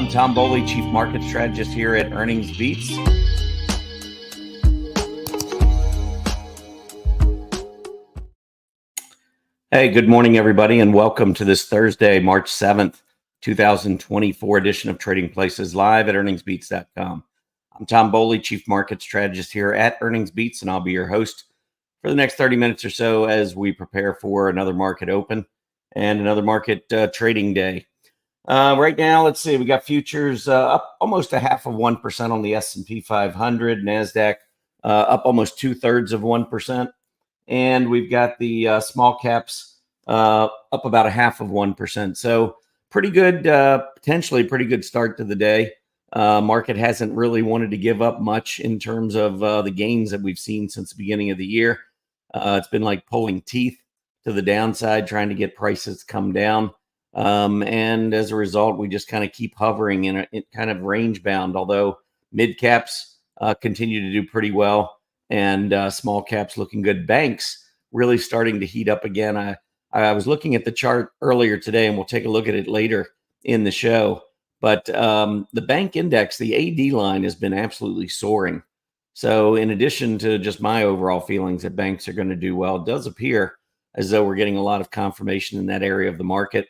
I'm Tom Boley, Chief Market Strategist here at EarningsBeats. Hey, good morning, everybody, and welcome to this Thursday, March 7th, 2024 edition of Trading Places live at EarningsBeats.com. I'm Tom Boley, Chief Market Strategist here at EarningsBeats, and I'll be your host for the next 30 minutes or so as we prepare for another market open and another market trading day. Right now, let's see, we got futures up almost 0.5% on the S&P 500, NASDAQ up almost 2/3%, and we've got the small caps up about 0.5%. So pretty good, potentially pretty good start to the day. Market hasn't really wanted to give up much in terms of the gains that we've seen since the beginning of the year. It's been like pulling teeth to the downside, trying to get prices to come down. And as a result, we just kind of keep hovering in kind of range bound, although mid caps continue to do pretty well and small caps looking good. Banks really starting to heat up again. I was looking at the chart earlier today, and we'll take a look at it later in the show. But the bank index, the AD line, has been absolutely soaring. So in addition to just my overall feelings that banks are going to do well, it does appear as though we're getting a lot of confirmation in that area of the market.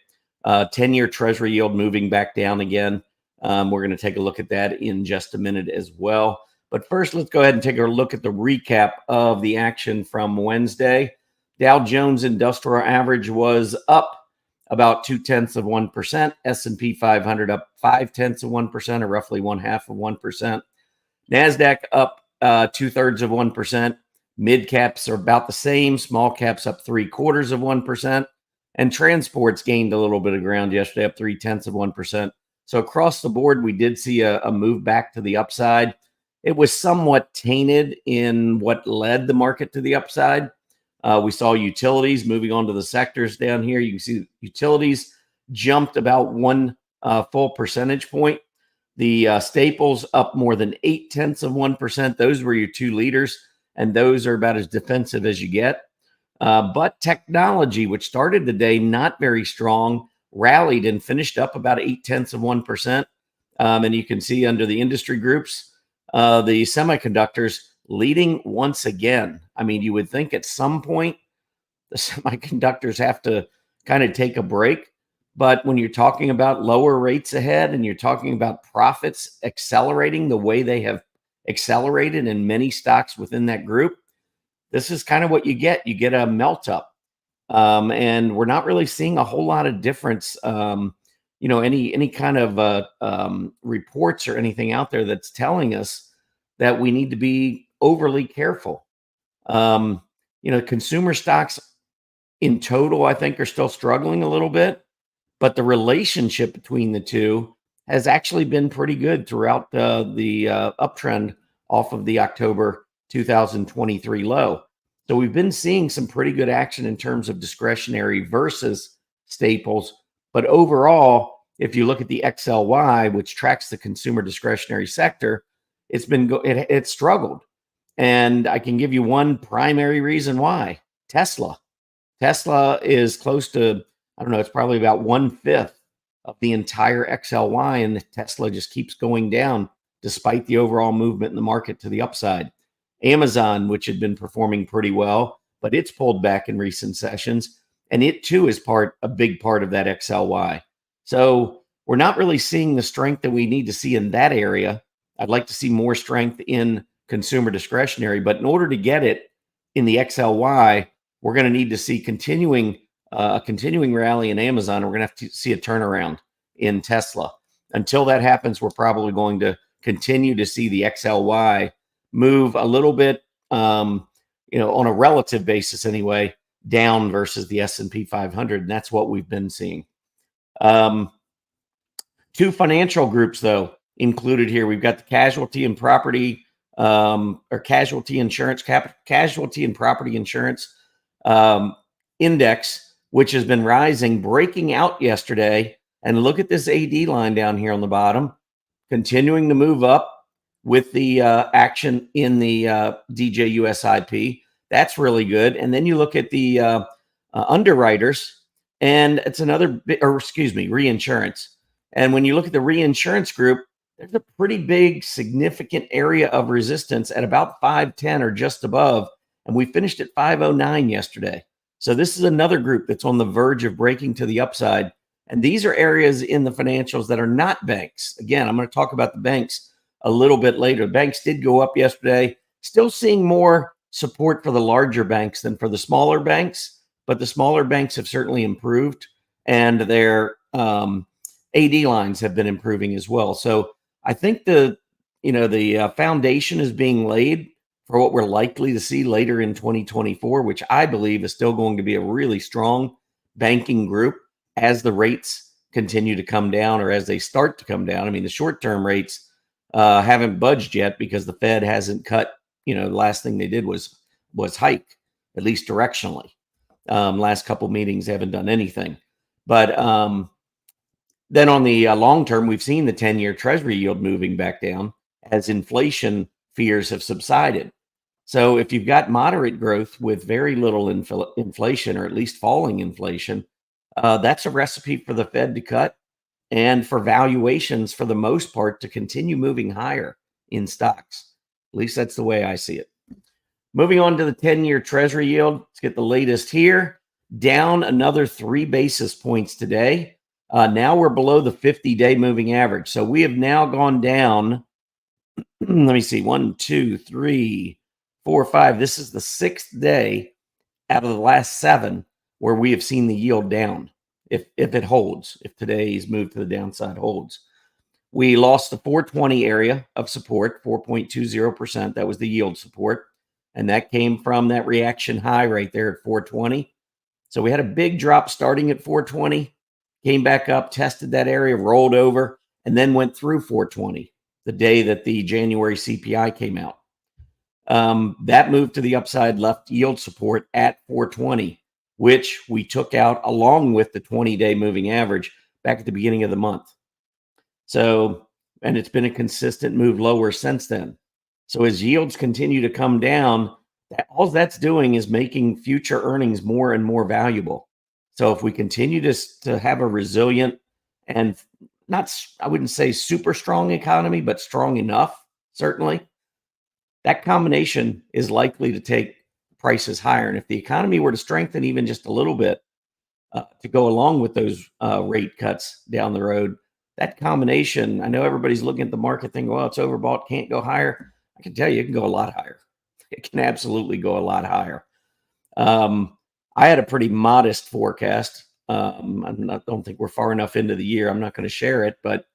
10-year Treasury yield moving back down again. We're going to take a look at that in just a minute as well. But first, let's go ahead and take a look at the recap of the action from Wednesday. Dow Jones Industrial Average was up about 0.2%. S&P 500 up 0.5%, or roughly 0.5%. NASDAQ up 2/3%. Mid caps are about the same. Small caps up 0.75%. And transports gained a little bit of ground yesterday, up 0.3%. So across the board, we did see a move back to the upside. It was somewhat tainted in what led the market to the upside. We saw utilities moving on to the sectors down here. You can see utilities jumped about 1 full percentage point. The staples up more than 0.8%. Those were your two leaders, and those are about as defensive as you get. But technology, which started the day not very strong, rallied and finished up about 0.8%. And you can see under the industry groups, the semiconductors leading once again. I mean, you would think at some point the semiconductors have to kind of take a break. But when you're talking about lower rates ahead and you're talking about profits accelerating the way they have accelerated in many stocks within that group, this is kind of what you get. You get a melt up. And we're not really seeing a whole lot of difference, any kind of reports or anything out there that's telling us that we need to be overly careful. Consumer stocks in total, I think, are still struggling a little bit, but the relationship between the two has actually been pretty good throughout the uptrend off of the October 2023 low. So we've been seeing some pretty good action in terms of discretionary versus staples. But overall, if you look at the XLY, which tracks the consumer discretionary sector, it's struggled. And I can give you one primary reason why. Tesla is close to, I don't know, it's probably about 1/5 of the entire XLY, and Tesla just keeps going down despite the overall movement in the market to the upside. Amazon, which had been performing pretty well, but it's pulled back in recent sessions, and it too is a big part of that XLY. So we're not really seeing the strength that we need to see in that area. I'd like to see more strength in consumer discretionary, but in order to get it in the XLY, we're going to need to see a continuing rally in Amazon. We're going to have to see a turnaround in Tesla. Until that happens, we're probably going to continue to see the XLY move a little bit, on a relative basis anyway, down versus the S&P 500, and that's what we've been seeing. Two financial groups, though, included here. We've got the casualty and property, casualty and property insurance index, which has been rising, breaking out yesterday. And look at this AD line down here on the bottom, continuing to move up with the action in the DJUSBK. That's really good. And then you look at the underwriters, and it's reinsurance. And when you look at the reinsurance group, there's a pretty big, significant area of resistance at about 510 or just above. And we finished at 509 yesterday. So this is another group that's on the verge of breaking to the upside. And these are areas in the financials that are not banks. Again, I'm going to talk about the banks a little bit later. Banks did go up yesterday. Still seeing more support for the larger banks than for the smaller banks, but the smaller banks have certainly improved, and their AD lines have been improving as well. So I think the foundation is being laid for what we're likely to see later in 2024, which I believe is still going to be a really strong banking group as the rates continue to come down, or as they start to come down. I mean, the short-term rates haven't budged yet because the Fed hasn't cut. The last thing they did was hike, at least directionally. Last couple meetings haven't done anything. But then on the long term, we've seen the 10-year Treasury yield moving back down as inflation fears have subsided. So if you've got moderate growth with very little inflation, or at least falling inflation, that's a recipe for the Fed to cut and for valuations, for the most part, to continue moving higher in stocks. At least that's the way I see it. Moving on to the 10-year Treasury yield. Let's get the latest here. Down another 3 basis points today. Now we're below the 50-day moving average. So we have now gone down, let me see, 1, 2, 3, 4, 5. This is the 6th day out of the last 7 where we have seen the yield down, if it holds, if today's move to the downside holds. We lost the 420 area of support, 4.20%. That was the yield support. And that came from that reaction high right there at 420. So we had a big drop starting at 420, came back up, tested that area, rolled over, and then went through 420 the day that the January CPI came out. That move to the upside left yield support at 420, which we took out along with the 20-day moving average back at the beginning of the month. So, and it's been a consistent move lower since then. So as yields continue to come down, all that's doing is making future earnings more and more valuable. So if we continue to have a resilient and not, I wouldn't say super strong economy, but strong enough, certainly, that combination is likely to take prices higher. And if the economy were to strengthen even just a little bit to go along with those rate cuts down the road, that combination, I know everybody's looking at the market thinking, well, it's overbought, can't go higher. I can tell you, it can go a lot higher. It can absolutely go a lot higher. I had a pretty modest forecast. I don't think we're far enough into the year. I'm not going to share it, but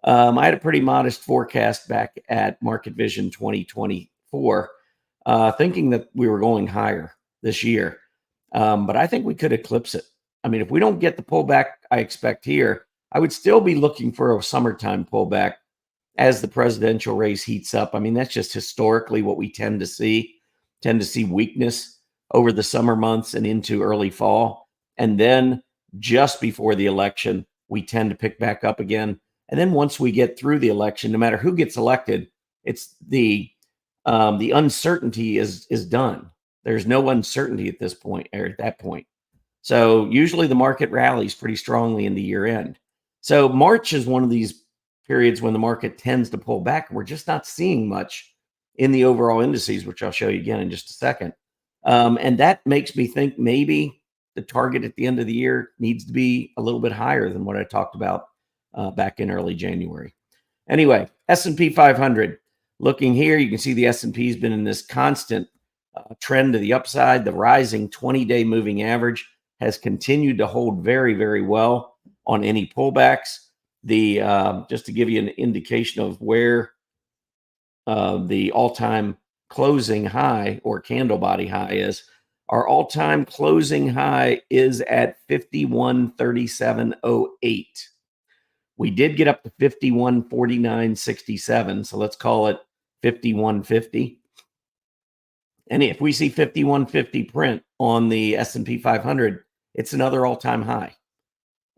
I had a pretty modest forecast back at Market Vision 2024, thinking that we were going higher this year. But I think we could eclipse it. I mean, if we don't get the pullback I expect here, I would still be looking for a summertime pullback as the presidential race heats up. I mean, that's just historically what we tend to see weakness over the summer months and into early fall. And then just before the election, we tend to pick back up again. And then once we get through the election, no matter who gets elected, it's the uncertainty is done. There's no uncertainty at this point, or at that point. So usually the market rallies pretty strongly in the year end. So March is one of these periods when the market tends to pull back. We're just not seeing much in the overall indices, which I'll show you again in just a second. And that makes me think maybe the target at the end of the year needs to be a little bit higher than what I talked about back in early January. Anyway, S&P 500. Looking here, you can see the S&P has been in this constant trend to the upside. The rising 20-day moving average has continued to hold very, very well on any pullbacks. Just to give you an indication of where the all-time closing high or candle body high is, our all-time closing high is at 51.3708. We did get up to 51.4967, so let's call it 51.50. And if we see 51.50 print on the S&P 500, it's another all-time high.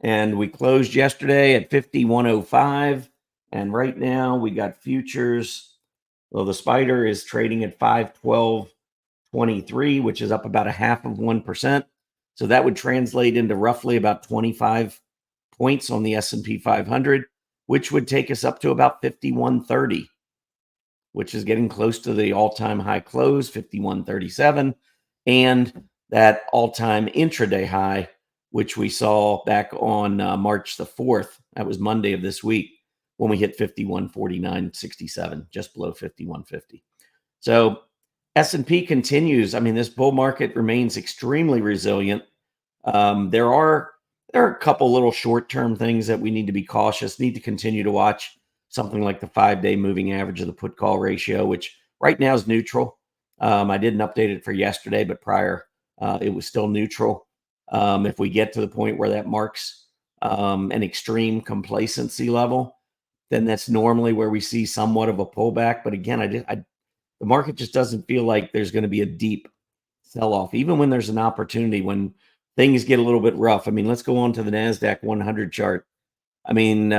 And we closed yesterday at 51.05. And right now we got futures. Well, the spider is trading at 512.23, which is up about 0.5%. So that would translate into roughly about 25 points on the S&P 500, which would take us up to about 5130, which is getting close to the all-time high close, 5137, and that all-time intraday high, which we saw back on March the 4th. That was Monday of this week when we hit 5149.67, just below 5150. So S&P continues. I mean, this bull market remains extremely resilient. There are a couple little short-term things that we need to be cautious, need to continue to watch. Something like the 5-day moving average of the put-call ratio, which right now is neutral. I didn't update it for yesterday, but prior it was still neutral. If we get to the point where that marks an extreme complacency level, then that's normally where we see somewhat of a pullback. But again, the market just doesn't feel like there's going to be a deep sell-off, even when there's an opportunity, when things get a little bit rough. I mean, let's go on to the NASDAQ 100 chart. I mean,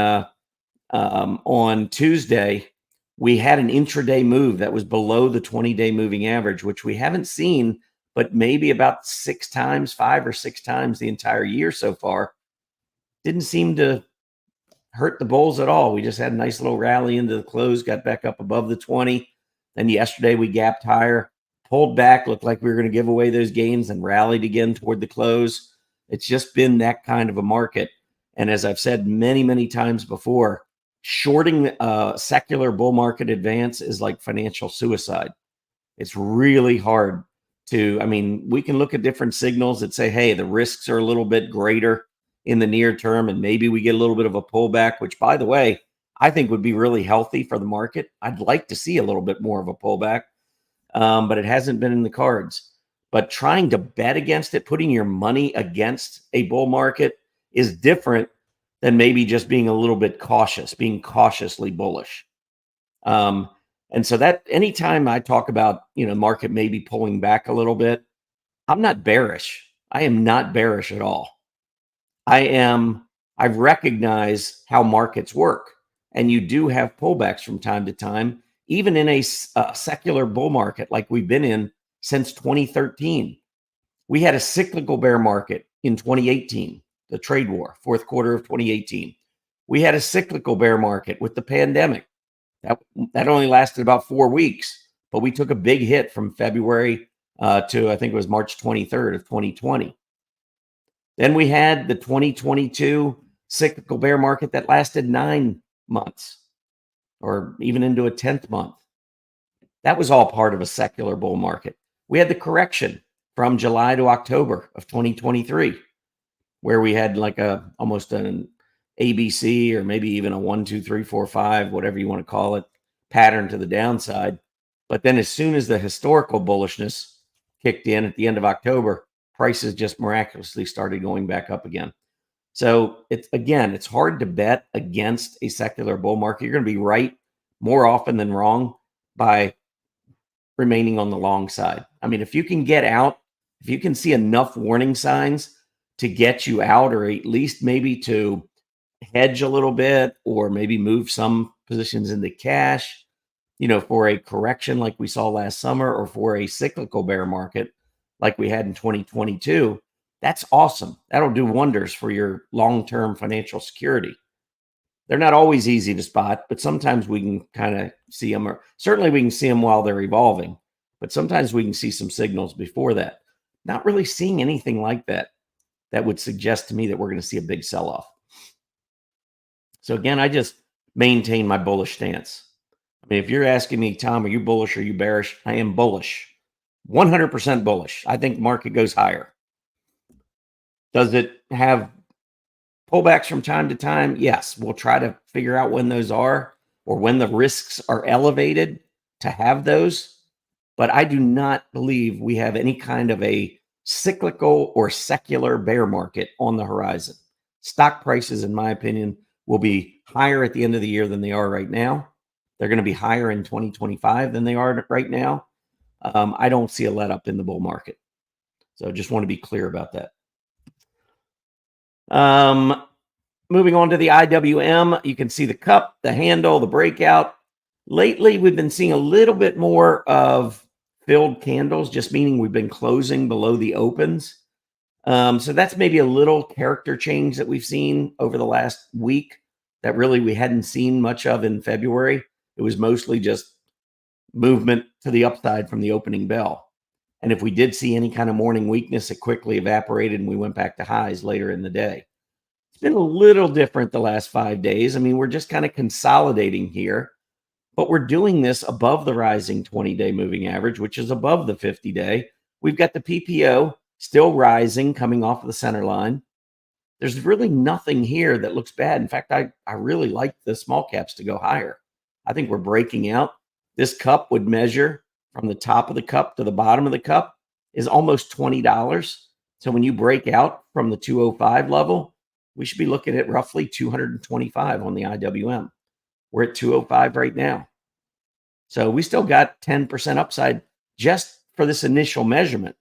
on Tuesday, we had an intraday move that was below the 20-day moving average, which we haven't seen, but maybe about 5 or 6 times the entire year so far. Didn't seem to hurt the bulls at all. We just had a nice little rally into the close, got back up above the 20. Then yesterday we gapped higher, pulled back, looked like we were going to give away those gains, and rallied again toward the close. It's just been that kind of a market. And as I've said many, many times before, shorting secular bull market advance is like financial suicide. It's really hard to, I mean, we can look at different signals that say, hey, the risks are a little bit greater in the near term, and maybe we get a little bit of a pullback, which, by the way, I think would be really healthy for the market. I'd like to see a little bit more of a pullback, but it hasn't been in the cards. But trying to bet against it, putting your money against a bull market is different than maybe just being a little bit cautious, being cautiously bullish. And so that anytime I talk about, market maybe pulling back a little bit, I'm not bearish. I am not bearish at all. I recognize how markets work, and you do have pullbacks from time to time, even in a secular bull market like we've been in since 2013. We had a cyclical bear market in 2018, the trade war, fourth quarter of 2018. We had a cyclical bear market with the pandemic. That only lasted about 4 weeks, but we took a big hit from February to, I think it was March 23rd of 2020. Then we had the 2022 cyclical bear market that lasted 9 months, or even into a 10th month. That was all part of a secular bull market. We had the correction from July to October of 2023, where we had like almost an ABC, or maybe even a 1, 2, 3, 4, 5, whatever you want to call it, pattern to the downside. But then as soon as the historical bullishness kicked in at the end of October, prices just miraculously started going back up again. So it's hard to bet against a secular bull market. You're going to be right more often than wrong by remaining on the long side. I mean, if you can get out, if you can see enough warning signs to get you out, or at least maybe to hedge a little bit, or maybe move some positions into cash, for a correction like we saw last summer, or for a cyclical bear market like we had in 2022, that's awesome. That'll do wonders for your long-term financial security. They're not always easy to spot, but sometimes we can kind of see them, or certainly we can see them while they're evolving, but sometimes we can see some signals before that. Not really seeing anything like that would suggest to me that we're going to see a big sell-off. So again, I just maintain my bullish stance. I mean, if you're asking me, Tom, are you bullish or are you bearish? I am bullish. 100% bullish. I think market goes higher. Does it have pullbacks from time to time? Yes. We'll try to figure out when those are, or when the risks are elevated to have those. But I do not believe we have any kind of a cyclical or secular bear market on the horizon. Stock prices, in my opinion, will be higher at the end of the year than they are right now. They're going to be higher in 2025 than they are right now. I don't see a let up in the bull market. So I just want to be clear about that. Moving on to the IWM, you can see the cup, the handle, the breakout. Lately, we've been seeing a little bit more of filled candles, just meaning we've been closing below the opens. So that's maybe a little character change that we've seen over the last week that really we hadn't seen much of in February. It was mostly just movement to the upside from the opening bell. And if we did see any kind of morning weakness, it quickly evaporated and we went back to highs later in the day. It's been a little different the last 5 days. I mean, we're just kind of consolidating here, but we're doing this above the rising 20-day moving average, which is above the 50-day. We've got the PPO still rising, coming off of the center line. There's really nothing here that looks bad. In fact, I really like the small caps to go higher. I think we're breaking out. This cup would measure from the top of the cup to the bottom of the cup is almost $20. So when you break out from the 205 level, we should be looking at roughly 225 on the IWM. We're at 205 right now. So we still got 10% upside just for this initial measurement.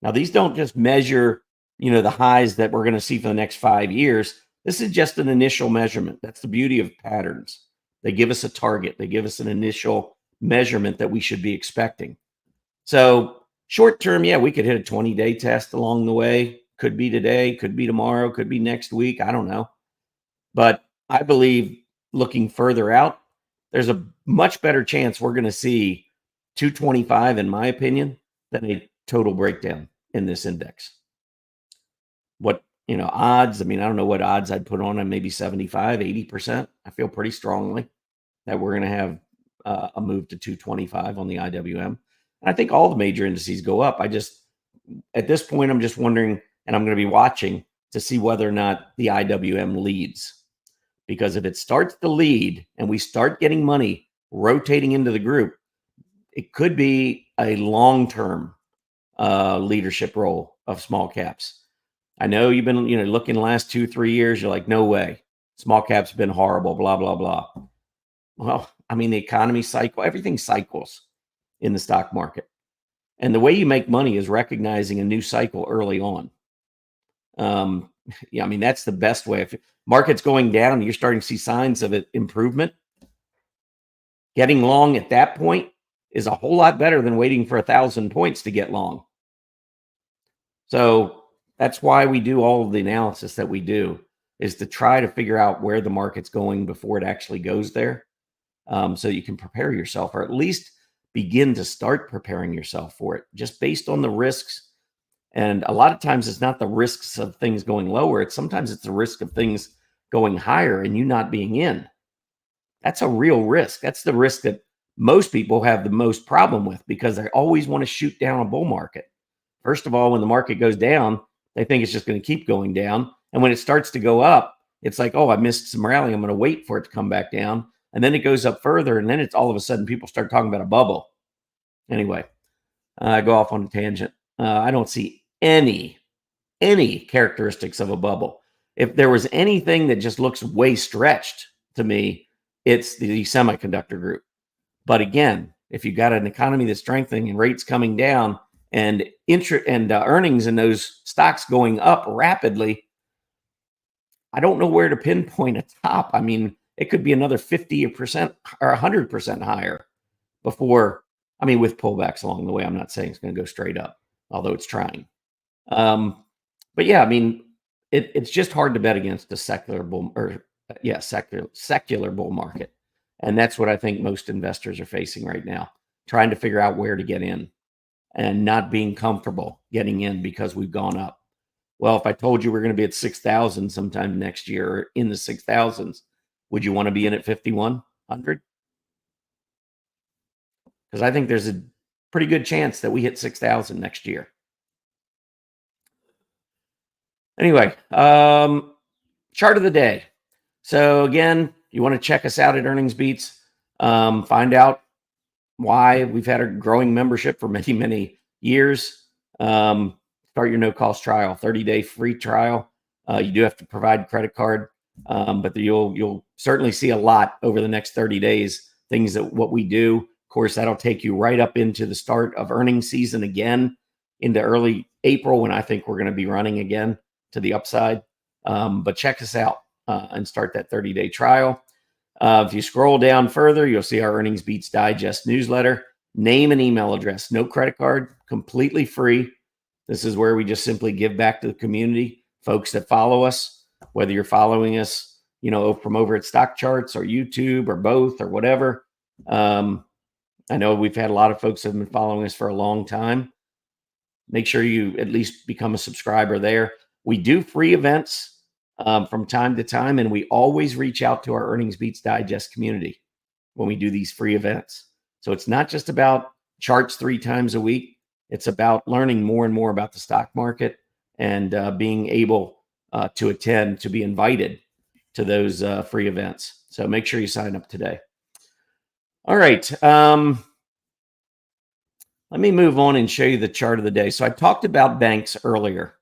Now, these don't just measure, the highs that we're going to see for the next 5 years. This is just an initial measurement. That's the beauty of patterns. They give us a target. They give us an initial measurement that we should be expecting. So short term, yeah, we could hit a 20-day test along the way. Could be today, could be tomorrow, could be next week. I don't know. But I believe looking further out, there's a much better chance we're going to see 225, in my opinion, than a total breakdown in this index. What, odds, I don't know what odds I'd put on maybe 75, 80%. I feel pretty strongly that we're going to have a move to 225 on the IWM. And I think all the major indices go up. At this point, I'm just wondering, and I'm going to be watching to see whether or not the IWM leads. Because if it starts to lead and we start getting money rotating into the group, it could be a long-term leadership role of small caps. I know you've been, looking the last 2-3 years, you're like, no way. Small caps been horrible, blah, blah, blah. Well, the economy cycle, everything cycles in the stock market. And the way you make money is recognizing a new cycle early on. That's the best way. If market's going down, you're starting to see signs of it improvement. Getting long at that point is a whole lot better than waiting for 1,000 points to get long. So that's why we do all of the analysis that we do, is to try to figure out where the market's going before it actually goes there. So you can prepare yourself, or at least begin to start preparing yourself for it, just based on the risks. And a lot of times it's not the risks of things going lower. Sometimes it's the risk of things going higher and you not being in. That's a real risk. That's the risk that most people have the most problem with, because they always want to shoot down a bull market. First of all, when the market goes down, they think it's just going to keep going down. And when it starts to go up, it's like, oh, I missed some rally. I'm going to wait for it to come back down. And then it goes up further. And then it's all of a sudden people start talking about a bubble. Anyway, I go off on a tangent. I don't see any characteristics of a bubble. If there was anything that just looks way stretched to me, it's the semiconductor group. But again, if you've got an economy that's strengthening and rates coming down and earnings in those stocks going up rapidly, I don't know where to pinpoint a top. It could be another 50% or 100% higher before, with pullbacks along the way. I'm not saying it's going to go straight up, although it's trying. But yeah, it's just hard to bet against a secular bull market. And that's what I think most investors are facing right now, trying to figure out where to get in and not being comfortable getting in because we've gone up. Well, if I told you we're going to be at 6,000 sometime next year, or in the 6,000s, would you want to be in at 5,100? Because I think there's a pretty good chance that we hit 6,000 next year. Anyway, chart of the day. So again, you want to check us out at EarningsBeats. Find out why we've had a growing membership for many, many years. Start your no-cost trial, 30-day free trial. You do have to provide credit card, but you'll certainly see a lot over the next 30 days, things that what we do. Of course, that'll take you right up into the start of earnings season again, into early April, when I think we're going to be running again to the upside. But check us out and start that 30-day trial. If you scroll down further, you'll see our EarningsBeats Digest newsletter. Name and email address, no credit card, completely free. This is where we just simply give back to the community, folks that follow us, whether you're following us, from over at Stock Charts or YouTube or both or whatever. I know we've had a lot of folks that have been following us for a long time. Make sure you at least become a subscriber there. We do free events from time to time, and we always reach out to our EarningsBeats Digest community when we do these free events. So it's not just about charts 3 times a week. It's about learning more and more about the stock market and being able to attend, to be invited to those free events. So make sure you sign up today. All right. Let me move on and show you the chart of the day. So I talked about banks earlier.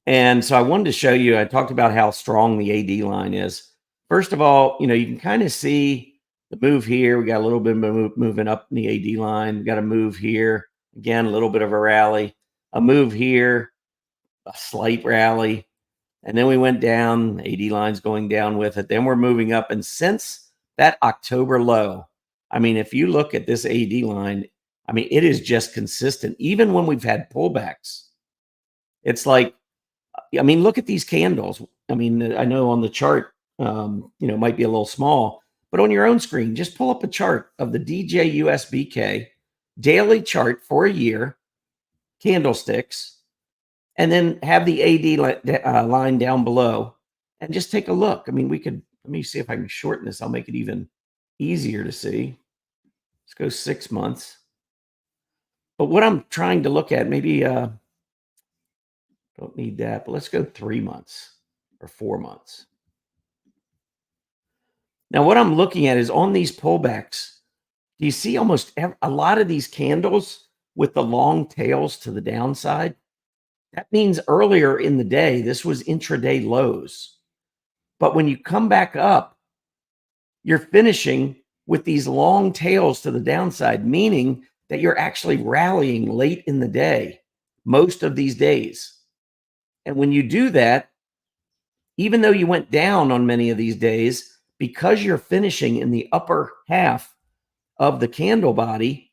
And so I wanted to show you, I talked about how strong the AD line is. First of all, you can kind of see the move here. We got a little bit of moving up in the AD line. We got a move here. Again, a little bit of a rally. A move here, a slight rally. And then we went down. AD line's going down with it. Then we're moving up. And since that October low, if you look at this AD line, it is just consistent. Even when we've had pullbacks, it's like, look at these candles. I know on the chart, it might be a little small, but on your own screen, just pull up a chart of the DJUSBK daily chart for a year, candlesticks, and then have the AD line down below and just take a look. Let me see if I can shorten this. I'll make it even easier to see. Let's go 6 months. But what I'm trying to look at, maybe don't need that, but let's go 3 months or 4 months. Now, what I'm looking at is on these pullbacks, do you see almost a lot of these candles with the long tails to the downside? That means earlier in the day, this was intraday lows. But when you come back up, you're finishing with these long tails to the downside, meaning that you're actually rallying late in the day, most of these days. And when you do that, even though you went down on many of these days, because you're finishing in the upper half of the candle body,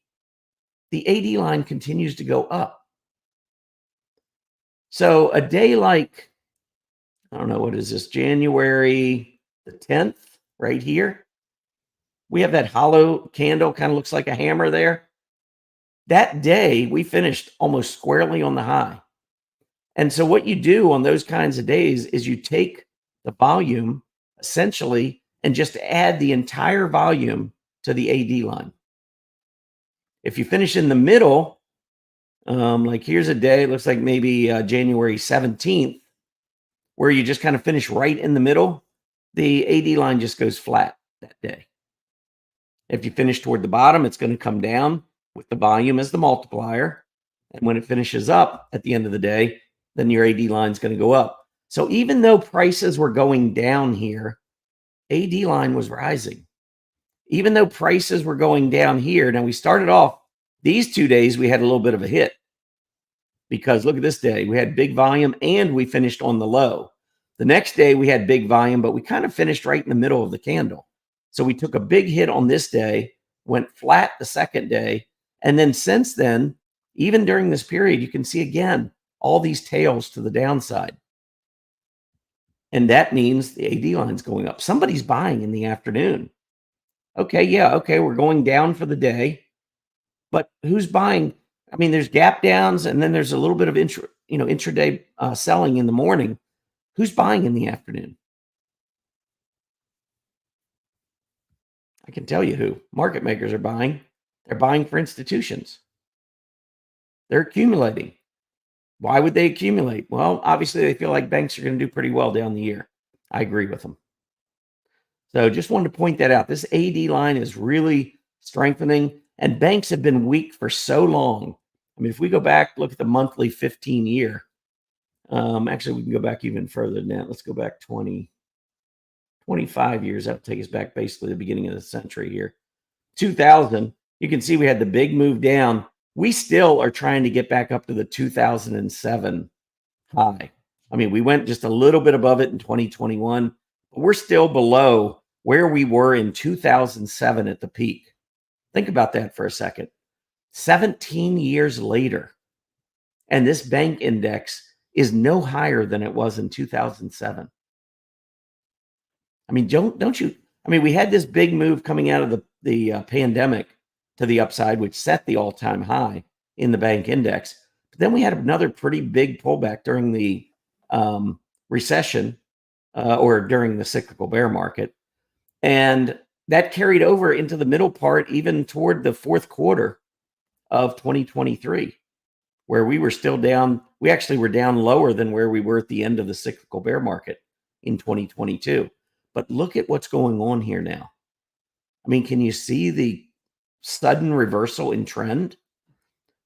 the AD line continues to go up. So a day like, I don't know, what is this, January the 10th, right here? We have that hollow candle, kind of looks like a hammer there. That day, we finished almost squarely on the high. And so what you do on those kinds of days is you take the volume, essentially, and just add the entire volume to the AD line. If you finish in the middle, like here's a day, it looks like maybe January 17th, where you just kind of finish right in the middle, the AD line just goes flat that day. If you finish toward the bottom, it's going to come down with the volume as the multiplier. And when it finishes up at the end of the day, then your AD line is going to go up. So even though prices were going down here, AD line was rising. Even though prices were going down here, now we started off these 2 days, we had a little bit of a hit because look at this day, we had big volume and we finished on the low. The next day we had big volume, but we kind of finished right in the middle of the candle. So we took a big hit on this day, went flat the second day. And then since then, even during this period, you can see again, all these tails to the downside. And that means the AD line's going up. Somebody's buying in the afternoon. Okay, we're going down for the day. But who's buying? There's gap downs and then there's a little bit of intraday selling in the morning. Who's buying in the afternoon? I can tell you who. Market makers are buying. They're buying for institutions. They're accumulating. Why would they accumulate? Well, obviously they feel like banks are going to do pretty well down the year. I agree with them. So just wanted to point that out. This AD line is really strengthening, and banks have been weak for so long. If we go back, look at the monthly 15-year. Actually, we can go back even further than that. Let's go back 25 years. That'll take us back basically to the beginning of the century here. 2000, you can see we had the big move down. We still are trying to get back up to the 2007 high. We went just a little bit above it in 2021, but we're still below where we were in 2007 at the peak. Think about that for a second. 17 years later, And this bank index is no higher than it was in 2007. I mean, don't you? I mean, we had this big move coming out of the pandemic to the upside, which set the all-time high in the bank index. But then we had another pretty big pullback during the recession or during the cyclical bear market. And that carried over into the middle part, even toward the fourth quarter of 2023, where we were still down. We actually were down lower than where we were at the end of the cyclical bear market in 2022. But look at what's going on here now. I mean, can you see the sudden reversal in trend?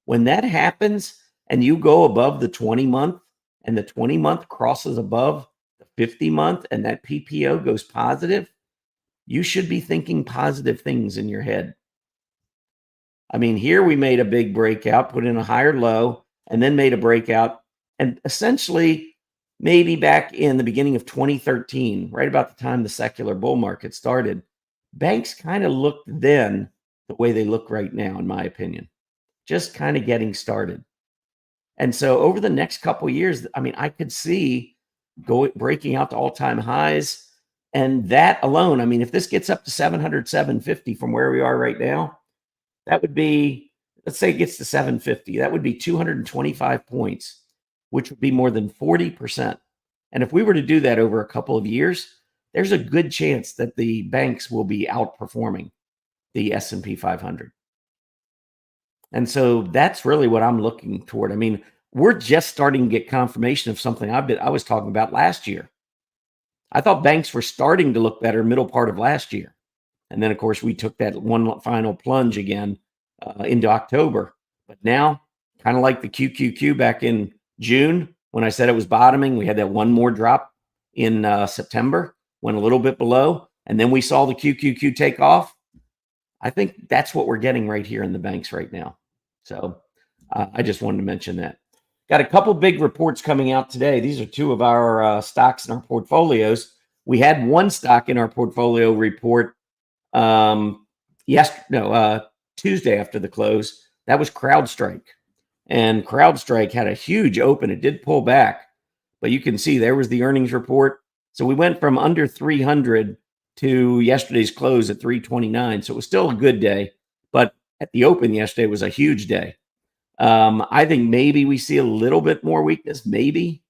When that happens and you go above the 20-month and the 20-month crosses above the 50-month and that PPO goes positive, you should be thinking positive things in your head. I mean, here we made a big breakout, put in a higher low, and then made a breakout. And essentially, maybe back in the beginning of 2013, right about the time the secular bull market started, banks kind of looked then the way they look right now, in my opinion, just kind of getting started. And so over the next couple of years, I mean, I could see breaking out to all-time highs. And that alone, I mean, if this gets up to 700, 750 from where we are right now, that would be, let's say it gets to 750, that would be 225 points, which would be more than 40%. And if we were to do that over a couple of years, there's a good chance that the banks will be outperforming the S&P 500. And so that's really what I'm looking toward. I mean, we're just starting to get confirmation of something I was talking about last year. I thought banks were starting to look better middle part of last year. And then, of course, we took that one final plunge again into October. But now, kind of like the QQQ back in June, when I said it was bottoming, we had that one more drop in September, went a little bit below, and then we saw the QQQ take off. I think that's what we're getting right here in the banks right now. So I just wanted to mention that. Got a couple big reports coming out today. These are two of our stocks in our portfolios. We had one stock in our portfolio report Tuesday after the close. That was CrowdStrike. And CrowdStrike had a huge open. It did pull back, but you can see there was the earnings report. So we went from under 300 to yesterday's close at 329. So it was still a good day, but at the open yesterday was a huge day. I think maybe we see a little bit more weakness, maybe,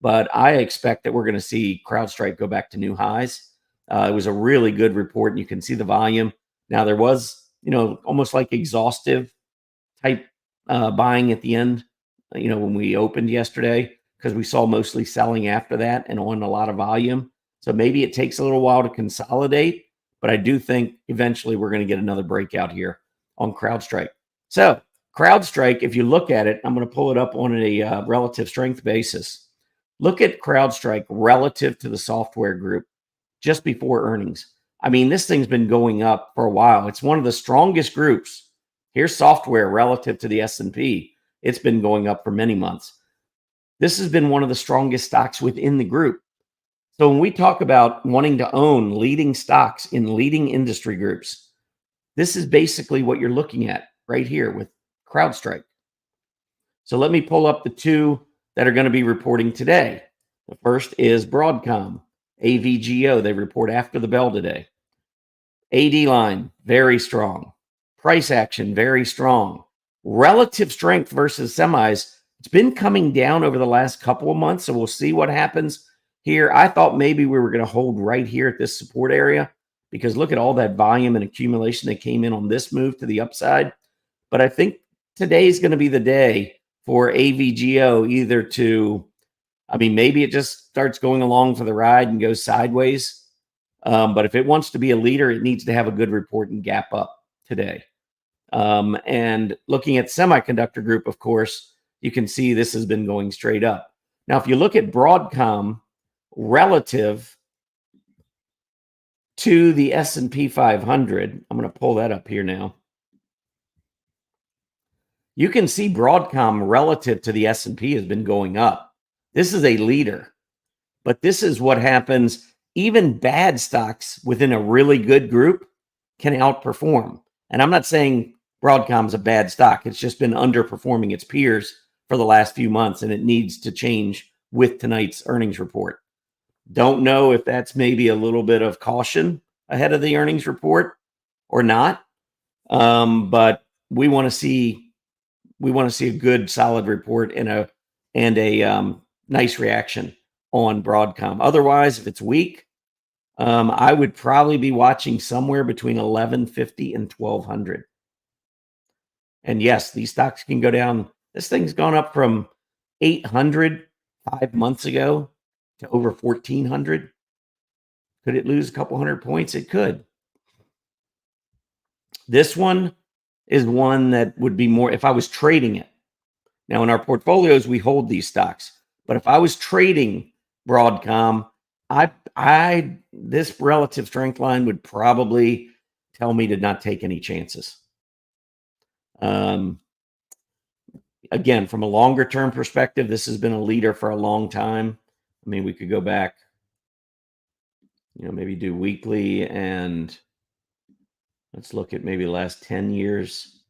but I expect that we're going to see CrowdStrike go back to new highs. It was a really good report, and you can see the volume. Now there was, almost like exhaustive type buying at the end, when we opened yesterday, because we saw mostly selling after that and on a lot of volume. So maybe it takes a little while to consolidate, but I do think eventually we're going to get another breakout here on CrowdStrike. So CrowdStrike, if you look at it, I'm going to pull it up on a relative strength basis. Look at CrowdStrike relative to the software group just before earnings. I mean, this thing's been going up for a while. It's one of the strongest groups. Here's software relative to the S&P. It's been going up for many months. This has been one of the strongest stocks within the group. So when we talk about wanting to own leading stocks in leading industry groups, this is basically what you're looking at right here with CrowdStrike. So let me pull up the two that are going to be reporting today. The first is Broadcom, AVGO. They report after the bell today. AD line, very strong. Price action, very strong. Relative strength versus semis, it's been coming down over the last couple of months, so we'll see what happens here. I thought maybe we were going to hold right here at this support area because look at all that volume and accumulation that came in on this move to the upside. But I think today is going to be the day for AVGO either to, maybe it just starts going along for the ride and goes sideways. But if it wants to be a leader, it needs to have a good report and gap up today. And looking at semiconductor group, of course, you can see this has been going straight up. Now, if you look at Broadcom relative to the S&P 500, I'm going to pull that up here now. You can see Broadcom relative to the S&P has been going up. This is a leader, but this is what happens. Even bad stocks within a really good group can outperform. And I'm not saying Broadcom's a bad stock. It's just been underperforming its peers for the last few months, and it needs to change with tonight's earnings report. Don't know if that's maybe a little bit of caution ahead of the earnings report or not, but we want to see a good, solid report and a nice reaction on Broadcom. Otherwise, if it's weak, I would probably be watching somewhere between 1150 and 1200. And yes, these stocks can go down. This thing's gone up from 800 5 months ago to over 1400. Could it lose a couple hundred points? It could. This one is one that would be more if I was trading it. Now, in our portfolios, we hold these stocks. But if I was trading Broadcom, this relative strength line would probably tell me to not take any chances. Again, from a longer term perspective, this has been a leader for a long time. I mean, we could go back, maybe do weekly, and let's look at maybe the last 10 years.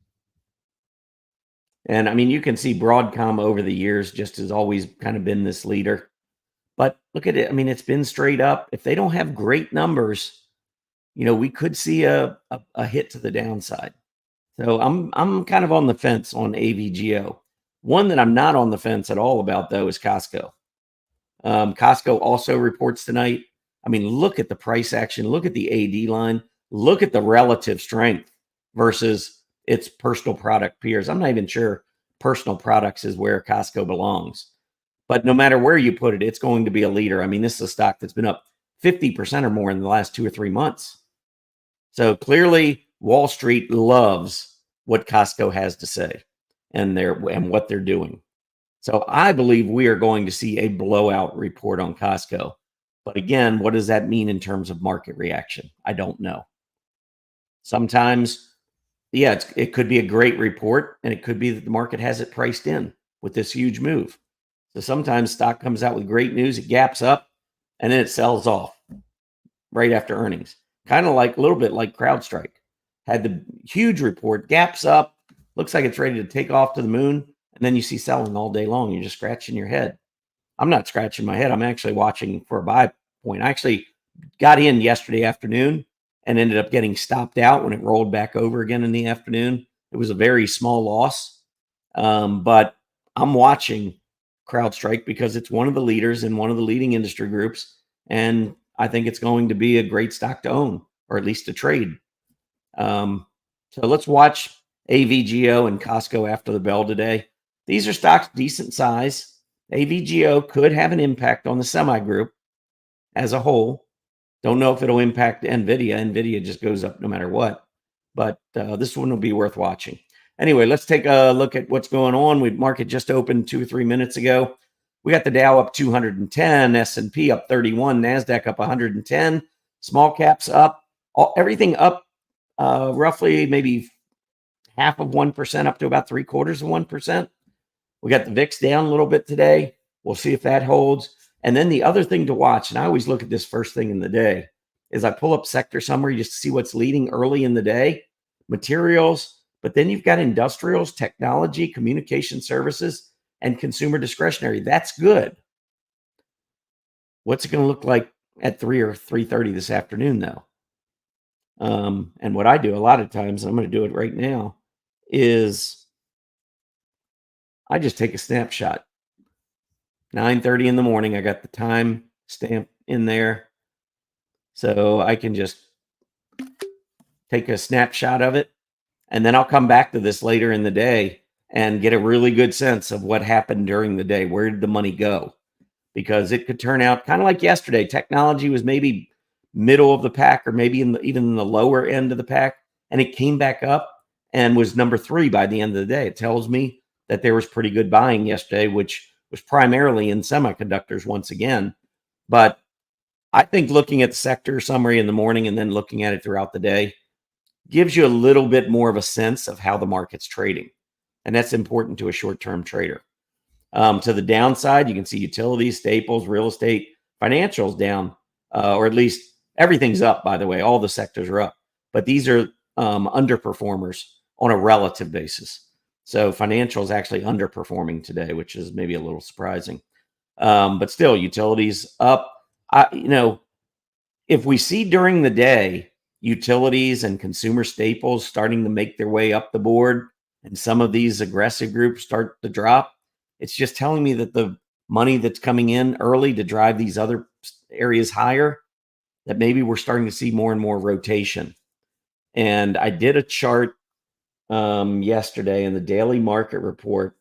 And I mean, you can see Broadcom over the years just has always kind of been this leader. But look at it. I mean, it's been straight up. If they don't have great numbers, we could see a hit to the downside. So I'm kind of on the fence on AVGO. One that I'm not on the fence at all about, though, is Costco. Costco also reports tonight. I mean, look at the price action. Look at the AD line. Look at the relative strength versus its personal product peers. I'm not even sure personal products is where Costco belongs. But no matter where you put it, it's going to be a leader. I mean, this is a stock that's been up 50% or more in the last 2 or 3 months. So clearly, Wall Street loves what Costco has to say and what they're doing. So I believe we are going to see a blowout report on Costco. But again, what does that mean in terms of market reaction? I don't know. Sometimes, it could be a great report, and it could be that the market has it priced in with this huge move. So sometimes stock comes out with great news, it gaps up, and then it sells off right after earnings. Kind of like a little bit like CrowdStrike. Had the huge report, gaps up, looks like it's ready to take off to the moon, and then you see selling all day long. You're just scratching your head. I'm not scratching my head. I'm actually watching for a buy point. I actually got in yesterday afternoon and ended up getting stopped out when it rolled back over again in the afternoon. It was a very small loss, but I'm watching CrowdStrike because it's one of the leaders in one of the leading industry groups, and I think it's going to be a great stock to own, or at least to trade. So let's watch AVGO and Costco after the bell today. These are stocks decent size. AVGO could have an impact on the semi group as a whole. Don't know if it'll impact NVIDIA. NVIDIA just goes up no matter what. But this one will be worth watching. Anyway, let's take a look at what's going on. Market just opened 2 or 3 minutes ago. We got the Dow up 210, S&P up 31, NASDAQ up 110, small caps up, everything up roughly maybe 0.5% up to about 0.75%. We got the VIX down a little bit today. We'll see if that holds. And then the other thing to watch, and I always look at this first thing in the day, is I pull up sector summary just to see what's leading early in the day. Materials, but then you've got industrials, technology, communication services, and consumer discretionary. That's good. What's it going to look like at 3 or 3:30 this afternoon, though? And what I do a lot of times, and I'm going to do it right now, is I just take a snapshot. 9:30 in the morning, I got the time stamp in there. So I can just take a snapshot of it, and then I'll come back to this later in the day and get a really good sense of what happened during the day. Where did the money go? Because it could turn out kind of like yesterday. Technology was maybe middle of the pack, or maybe even in the lower end of the pack, and it came back up and was number 3 by the end of the day. It tells me that there was pretty good buying yesterday, which was primarily in semiconductors once again. But I think looking at the sector summary in the morning and then looking at it throughout the day gives you a little bit more of a sense of how the market's trading. And that's important to a short-term trader. To the downside, you can see utilities, staples, real estate, financials down, or at least everything's up, by the way. All the sectors are up. But these are underperformers on a relative basis. So financial is actually underperforming today, which is maybe a little surprising. But still, utilities up. If we see during the day utilities and consumer staples starting to make their way up the board and some of these aggressive groups start to drop, it's just telling me that the money that's coming in early to drive these other areas higher, that maybe we're starting to see more and more rotation. And I did a chart yesterday in the daily market report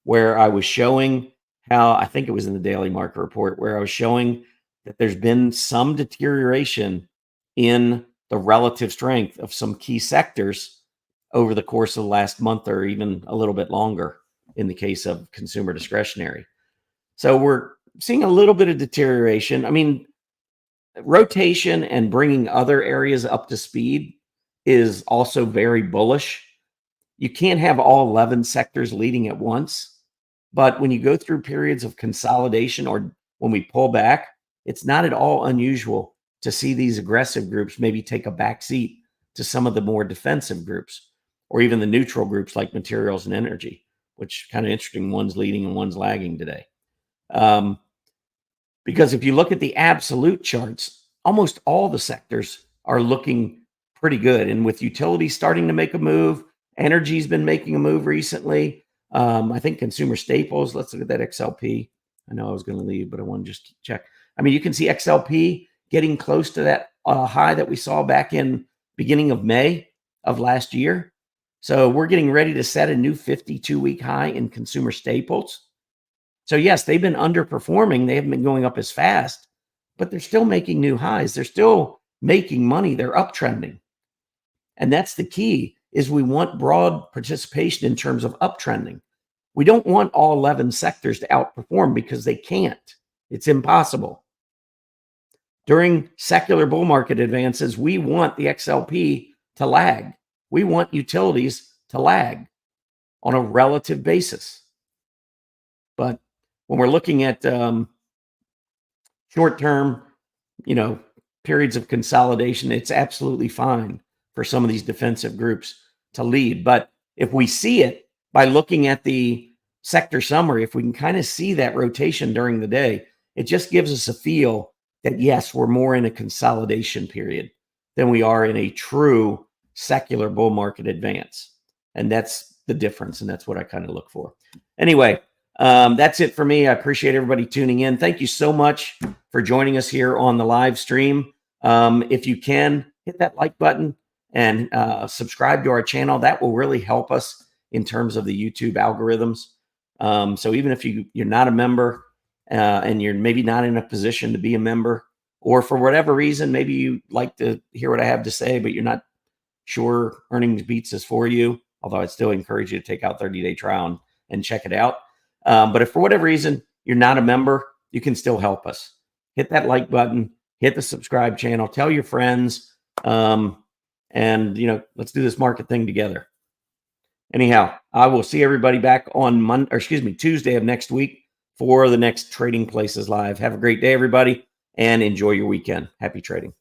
where I was showing how, I think it was in the daily market report, where I was showing that there's been some deterioration in the relative strength of some key sectors over the course of the last month or even a little bit longer in the case of consumer discretionary. So we're seeing a little bit of deterioration. I mean, rotation and bringing other areas up to speed is also very bullish. You can't have all 11 sectors leading at once, but when you go through periods of consolidation or when we pull back, it's not at all unusual to see these aggressive groups maybe take a back seat to some of the more defensive groups or even the neutral groups like materials and energy, which kind of interesting. One's leading and one's lagging today. Because if you look at the absolute charts, almost all the sectors are looking pretty good. And with utilities starting to make a move, energy's been making a move recently. I think consumer staples, let's look at that XLP. I know I was going to leave, but I want to just check. I mean, you can see XLP getting close to that high that we saw back in beginning of May of last year. So we're getting ready to set a new 52-week high in consumer staples. So yes, they've been underperforming. They haven't been going up as fast, but they're still making new highs. They're still making money. They're uptrending. And that's the key, is we want broad participation in terms of uptrending. We don't want all 11 sectors to outperform because they can't. It's impossible. During secular bull market advances, we want the XLP to lag. We want utilities to lag on a relative basis. But when we're looking at short-term, periods of consolidation, it's absolutely fine for some of these defensive groups to lead. But if we see it by looking at the sector summary, if we can kind of see that rotation during the day, it just gives us a feel that, yes, we're more in a consolidation period than we are in a true secular bull market advance. And that's the difference. And that's what I kind of look for. Anyway, that's it for me. I appreciate everybody tuning in. Thank you so much for joining us here on the live stream. If you can, hit that like button and subscribe to our channel. That will really help us in terms of the YouTube algorithms. So even if you're not a member and you're maybe not in a position to be a member, or for whatever reason, maybe you like to hear what I have to say, but you're not sure EarningsBeats is for you, although I'd still encourage you to take out 30-day trial and check it out. But if for whatever reason you're not a member, you can still help us. Hit that like button, hit the subscribe channel, tell your friends, and let's do this market thing together. Anyhow, I will see everybody back on Tuesday of next week for the next Trading Places Live. Have a great day, everybody, and enjoy your weekend. Happy trading.